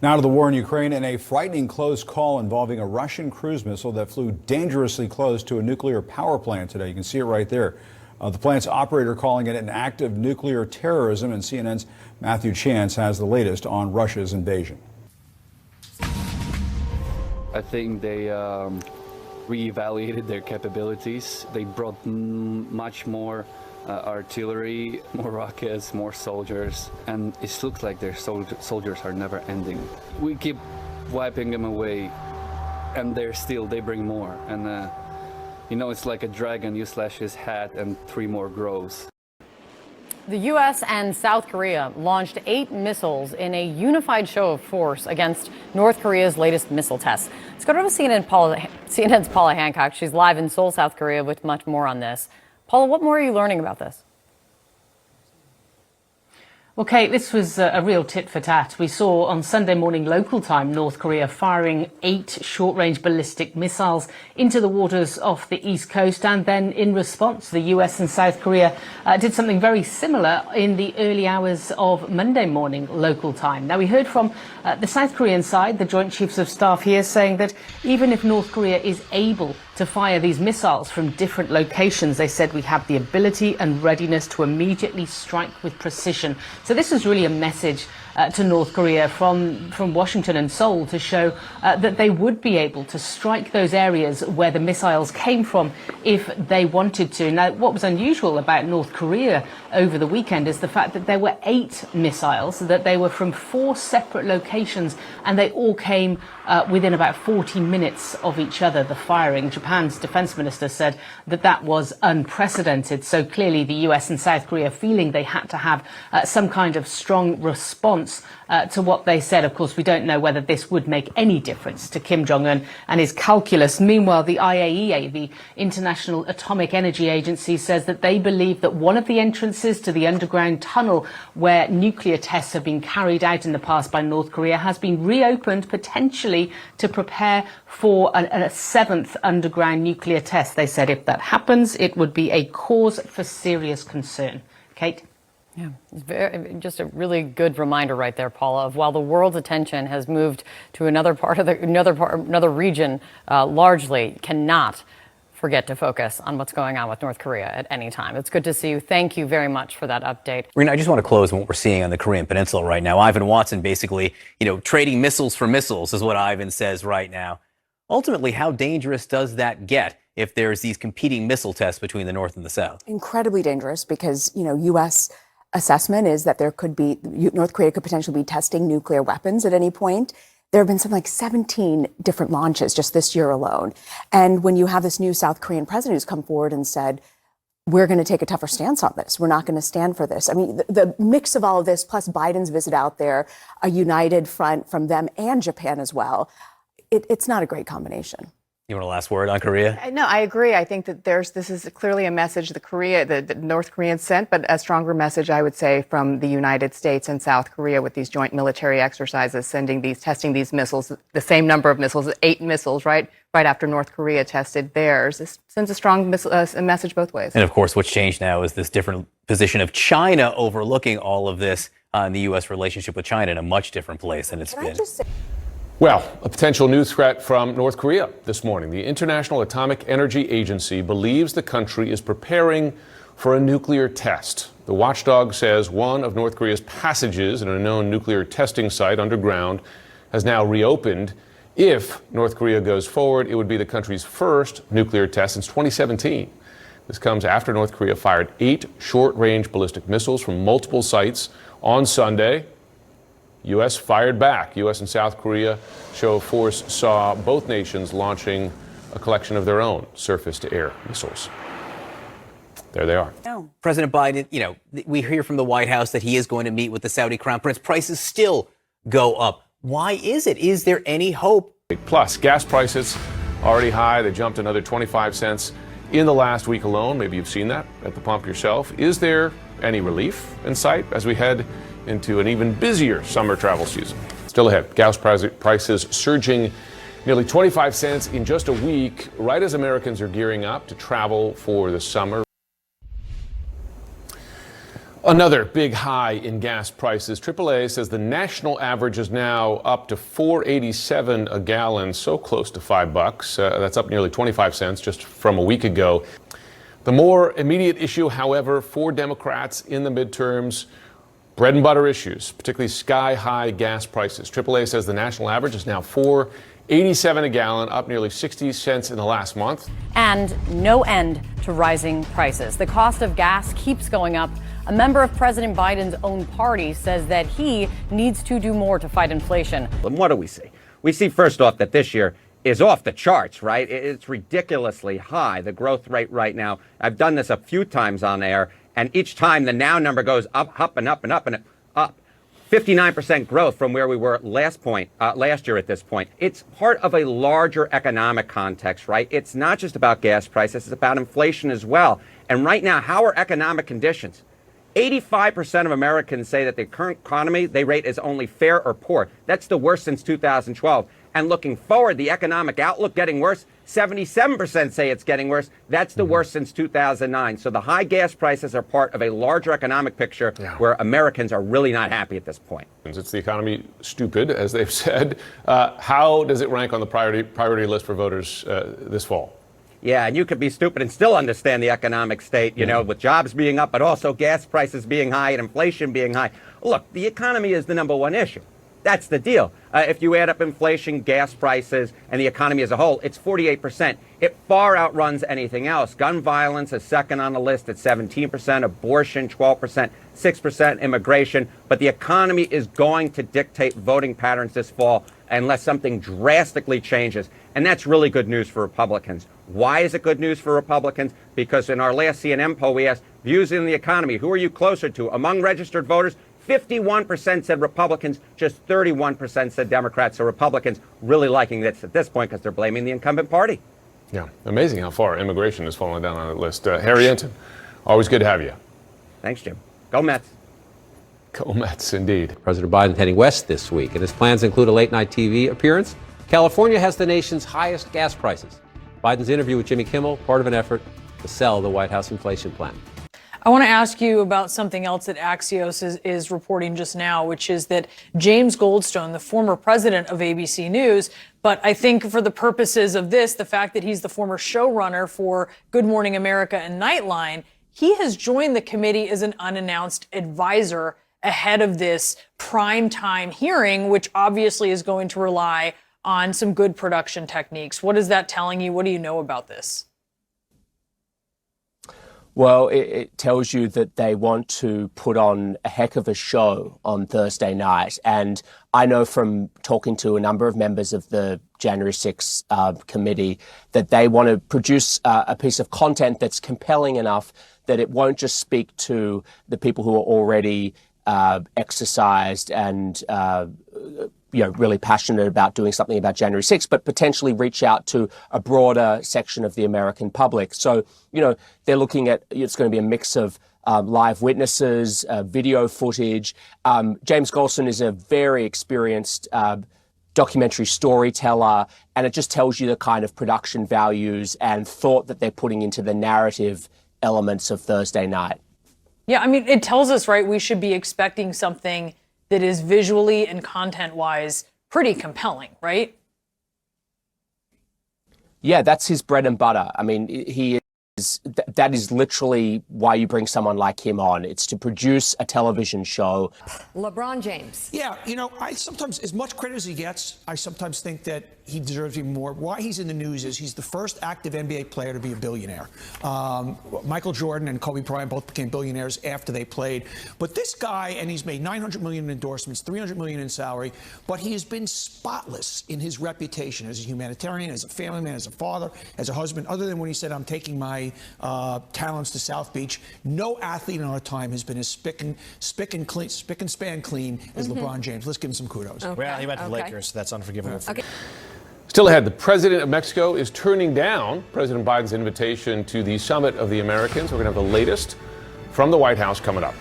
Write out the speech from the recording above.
Now to the war in Ukraine and a frightening close call involving a Russian cruise missile that flew dangerously close to a nuclear power plant today. You can see it right there. The plant's operator calling it an act of nuclear terrorism, and CNN's Matthew Chance has the latest on Russia's invasion. I think they reevaluated their capabilities. They brought much more artillery, more rockets, more soldiers, and it looks like their soldiers are never ending. We keep wiping them away, and they bring more. And it's like a dragon. You slash his hat, and 3 more grows. The U.S. and South Korea launched 8 missiles in a unified show of force against North Korea's latest missile tests. Let's go to CNN's Paula Hancock. She's live in Seoul, South Korea, with much more on this. Paula, what more are you learning about this? Well, Kate, this was a real tit for tat. We saw on Sunday morning local time North Korea firing 8 short-range ballistic missiles into the waters off the east coast, and then in response the US and South Korea did something very similar in the early hours of Monday morning local time. Now, we heard from the South Korean side, the Joint Chiefs of Staff here, saying that even if North Korea is able to fire these missiles from different locations, they said we have the ability and readiness to immediately strike with precision. So this is really a message to North Korea from Washington and Seoul to show that they would be able to strike those areas where the missiles came from if they wanted to. Now, what was unusual about North Korea over the weekend is the fact that there were 8 missiles, that they were from 4 separate locations, and they all came within about 40 minutes of each other, the firing. Japan's defense minister said that was unprecedented. So clearly the US and South Korea feeling they had to have some kind of strong response to what they said. Of course, we don't know whether this would make any difference to Kim Jong-un and his calculus. Meanwhile, the IAEA, the International Atomic Energy Agency, says that they believe that one of the entrances to the underground tunnel where nuclear tests have been carried out in the past by North Korea has been reopened, potentially to prepare for a 7th underground nuclear test. They said if that happens, it would be a cause for serious concern. Kate? Yeah, just a really good reminder right there, Paula, of while the world's attention has moved to another region, largely cannot forget to focus on what's going on with North Korea at any time. It's good to see you. Thank you very much for that update. Rena, I just want to close on what we're seeing on the Korean Peninsula right now. Ivan Watson basically, trading missiles for missiles is what Ivan says right now. Ultimately, how dangerous does that get if there's these competing missile tests between the North and the South? Incredibly dangerous because, U.S. assessment is that North Korea could potentially be testing nuclear weapons at any point. There have been something like 17 different launches just this year alone. And when you have this new South Korean president who's come forward and said, we're going to take a tougher stance on this. We're not going to stand for this. I mean, the mix of all of this, plus Biden's visit out there, a united front from them and Japan as well, it's not a great combination. You want a last word on Korea? No, I agree. I think that this is clearly a message the North Koreans sent, but a stronger message, I would say, from the United States and South Korea with these joint military exercises, testing these missiles, the same number of missiles, 8 missiles, right after North Korea tested theirs. This sends a strong message both ways. And of course, what's changed now is this different position of China overlooking all of this, and the U.S. relationship with China in a much different place than it's been. Well, a potential new threat from North Korea this morning. The International Atomic Energy Agency believes the country is preparing for a nuclear test. The watchdog says one of North Korea's passages in a known nuclear testing site underground has now reopened. If North Korea goes forward, it would be the country's first nuclear test since 2017. This comes after North Korea fired 8 short-range ballistic missiles from multiple sites on Sunday. U.S. fired back. U.S. and South Korea show of force saw both nations launching a collection of their own surface-to-air missiles. There they are. President Biden, we hear from the White House that he is going to meet with the Saudi Crown Prince. Prices still go up. Why is it? Is there any hope? Plus, gas prices already high. They jumped another 25 cents in the last week alone. Maybe you've seen that at the pump yourself. Is there any relief in sight as we head into an even busier summer travel season? Still ahead, gas prices surging nearly 25 cents in just a week, right as Americans are gearing up to travel for the summer. Another big high in gas prices. AAA says the national average is now up to $4.87 a gallon, so close to $5. That's up nearly 25 cents just from a week ago. The more immediate issue, however, for Democrats in the midterms, bread and butter issues, particularly sky-high gas prices. AAA says the national average is now $4.87 a gallon, up nearly 60 cents in the last month. And no end to rising prices. The cost of gas keeps going up. A member of President Biden's own party says that he needs to do more to fight inflation. And what do we see? We see, first off, that this year is off the charts, right? It's ridiculously high, the growth rate right now. I've done this a few times on air, and each time the now number goes up, up, and up, and up, and up. 59% growth from where we were last year at this point. It's part of a larger economic context, right? It's not just about gas prices, it's about inflation as well. And right now, how are economic conditions? 85% of Americans say that the current economy they rate as only fair or poor. That's the worst since 2012. And looking forward, the economic outlook getting worse. 77% say it's getting worse. That's the worst since 2009. So the high gas prices are part of a larger economic picture where Americans are really not happy at this point. It's the economy stupid, as they've said. How does it rank on the priority list for voters this fall? Yeah, and you could be stupid and still understand the economic state, you know, with jobs being up, but also gas prices being high and inflation being high. Look, the economy is the number one issue. That's the deal. If you add up inflation, gas prices, and the economy as a whole, it's 48%. It far outruns anything else. Gun violence is second on the list at 17%, abortion 12%, 6% immigration. But the economy is going to dictate voting patterns this fall unless something drastically changes. And that's really good news for Republicans. Why is it good news for Republicans? Because in our last CNN poll, we asked views in the economy, who are you closer to? Among registered voters, 51% said Republicans, just 31% said Democrats. So Republicans really liking this at this point because they're blaming the incumbent party. Yeah, amazing how far immigration has fallen down on the list. Harry Enton, always good to have you. Thanks, Jim. Go Mets. Go Mets, indeed. President Biden heading west this week, and his plans include a late-night TV appearance. California has the nation's highest gas prices. Biden's interview with Jimmy Kimmel, part of an effort to sell the White House inflation plan. I want to ask you about something else that Axios is reporting just now, which is that James Goldstone, the former president of ABC News, but I think for the purposes of this, the fact that he's the former showrunner for Good Morning America and Nightline, he has joined the committee as an unannounced advisor ahead of this primetime hearing, which obviously is going to rely on some good production techniques. What is that telling you? What do you know about this? Well, it tells you that they want to put on a heck of a show on Thursday night. And I know from talking to a number of members of the January 6th committee that they want to produce a piece of content that's compelling enough that it won't just speak to the people who are already exercised and really passionate about doing something about January 6th, but potentially reach out to a broader section of the American public. So, they're looking at, it's going to be a mix of live witnesses, video footage. James Goldstone is a very experienced documentary storyteller, and it just tells you the kind of production values and thought that they're putting into the narrative elements of Thursday night. Yeah, I mean, it tells us, right, we should be expecting something that is visually and content-wise pretty compelling, right? Yeah, that's his bread and butter. I mean, that is literally why you bring someone like him on. It's to produce a television show. Lebron James. Yeah, I sometimes, as much credit as he gets, I sometimes think that he deserves even more. Why he's in the news is he's the first active NBA player to be a billionaire. Michael Jordan and Kobe Bryant both became billionaires after they played. But this guy, and he's made $900 million in endorsements, $300 million in salary, but he has been spotless in his reputation as a humanitarian, as a family man, as a father, as a husband, other than when he said, I'm taking my talents to South Beach. No athlete in our time has been as spick and span clean as LeBron James. Let's give him some kudos. Okay. Well, he went to the Lakers, so that's unforgivable. Okay. Still ahead, the president of Mexico is turning down President Biden's invitation to the Summit of the Americans. We're going to have the latest from the White House coming up.